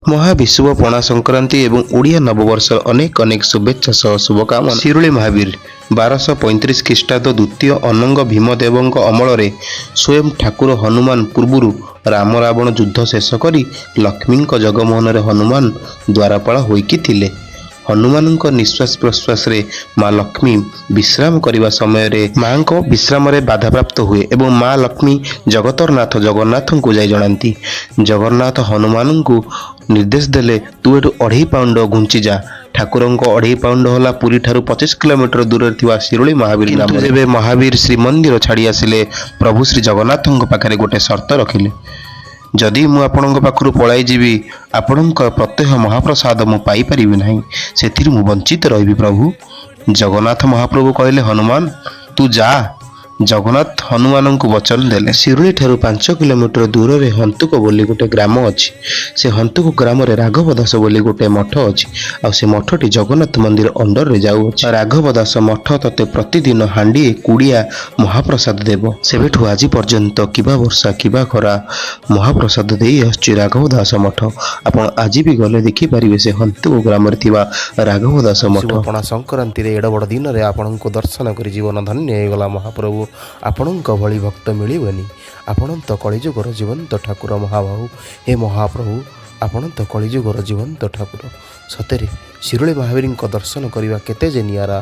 ମହାବିଷୁବ ପଣା ସଂକ୍ରାନ୍ତି ଏବଂ ଓଡ଼ିଆ ନବବର୍ଷର ଅନେକ ଅନେକ ଶୁଭେଚ୍ଛା ସହ ଶୁଭକାମନା। ଶିରୁଳି ମହାବୀର 1235 ଖ୍ରୀଷ୍ଟାବ୍ଦ ଦ୍ୱିତୀୟ ଅନଙ୍ଗ ଭୀମଦେବଙ୍କ ଅମଳରେ ସ୍ୱୟଂ ଠାକୁର ହନୁମାନ ପୂର୍ବରୁ ରାମ ରାବଣ ଯୁଦ୍ଧ ଶେଷ କରି ଲକ୍ଷ୍ମୀଙ୍କ ଜଗମୋହନରେ ହନୁମାନ ଦ୍ୱାରପାଳ ହୋଇକି ଥିଲେ। ହନୁମାନଙ୍କ ନିଶ୍ୱାସ ପ୍ରଶ୍ୱାସରେ ମା ଲକ୍ଷ୍ମୀ ବିଶ୍ରାମ କରିବା ସମୟରେ ମାଙ୍କ ବିଶ୍ରାମରେ ବାଧାପ୍ରାପ୍ତ ହୁଏ ଏବଂ ମା ଲକ୍ଷ୍ମୀ ଜଗତର ନାଥ ଜଗନ୍ନାଥଙ୍କୁ ଯାଇ ଜଣାନ୍ତି। ଜଗନ୍ନାଥ ହନୁମାନଙ୍କୁ ନିର୍ଦ୍ଦେଶ ଦେଲେ, ତୁ ଏଠୁ 2.5 ପାଉଣ୍ଡ ଘୁଞ୍ଚି ଯା। ଠାକୁରଙ୍କ 2.5 ପାଉଣ୍ଡ ହେଲା ପୁରୀଠାରୁ 25 କିଲୋମିଟର ଦୂରରେ ଥିବା ଶିରୁଳି ମହାବୀର ଗ୍ରାମରେ। ଯେବେ ମହାବୀର ଶ୍ରୀମନ୍ଦିର ଛାଡ଼ି ଆସିଲେ, ପ୍ରଭୁ ଶ୍ରୀ ଜଗନ୍ନାଥଙ୍କ ପାଖରେ ଗୋଟେ ସର୍ତ୍ତ ରଖିଲେ। ଯଦି ମୁଁ ଆପଣଙ୍କ ପାଖରୁ ପଳାଇ ଯିବି, ଆପଣଙ୍କ ପ୍ରତ୍ୟହ ମହାପ୍ରସାଦ ମୁଁ ପାଇପାରିବି ନାହିଁ, ସେଥିରୁ ମୁଁ ବଞ୍ଚିତ ରହିବି ପ୍ରଭୁ। ଜଗନ୍ନାଥ ମହାପ୍ରଭୁ କହିଲେ, ହନୁମାନ ତୁ ଯା। ଜଗନ୍ନାଥ ହନୁମାନଙ୍କୁ ବଚନ ଦେଲେ। ଶିରୁଳି ଠାରୁ 5 କିଲୋମିଟର ଦୂରରେ ହନ୍ତୁକ ବୋଲି ଗୋଟେ ଗ୍ରାମ ଅଛି। ସେ ହନ୍ତୁକ ଗ୍ରାମରେ ରାଘବ ଦାସ ବୋଲି ଗୋଟେ ମଠ ଅଛି, ଆଉ ସେ ମଠଟି ଜଗନ୍ନାଥ ମନ୍ଦିର ଅଣ୍ଡରରେ ଯାଉଅଛି। ରାଘବ ଦାସ ମଠ ତତେ ପ୍ରତିଦିନ ହାଣ୍ଡିଏ କୁଡ଼ିଆ ମହାପ୍ରସାଦ ଦେବ। ସେବେଠୁ ଆଜି ପର୍ଯ୍ୟନ୍ତ କିବା ବର୍ଷା କିବା ଖରା ମହାପ୍ରସାଦ ଦେଇ ଆସୁଛି ରାଘବ ଦାସ ମଠ। ଆପଣ ଆଜି ବି ଗଲେ ଦେଖିପାରିବେ ସେ ହନ୍ତୁକ ଗ୍ରାମରେ ଥିବା ରାଘବ ଦାସ ମଠ। ପଣା ସଂକ୍ରାନ୍ତିରେ ଏଡ଼ ବଡ଼ ଦିନରେ ଆପଣଙ୍କୁ ଦର୍ଶନ କରି ଜୀବନ ଧନ୍ୟ ହେଇଗଲା ମହାପ୍ରଭୁ। ଆପଣଙ୍କ ଭଳି ଭକ୍ତ ମିଳିବନି। ଆପଣ ତ କଳିଯୁଗର ଜୀବନ୍ତ ଠାକୁର ମହାବାହୁ। ହେ ମହାପ୍ରଭୁ, ଆପଣ ତ କଳିଯୁଗର ଜୀବନ୍ତ ଠାକୁର। ସତରେ ଶିରୁଳି ମହାବୀରଙ୍କ ଦର୍ଶନ କରିବା କେତେ ଯେ ନିଆରା।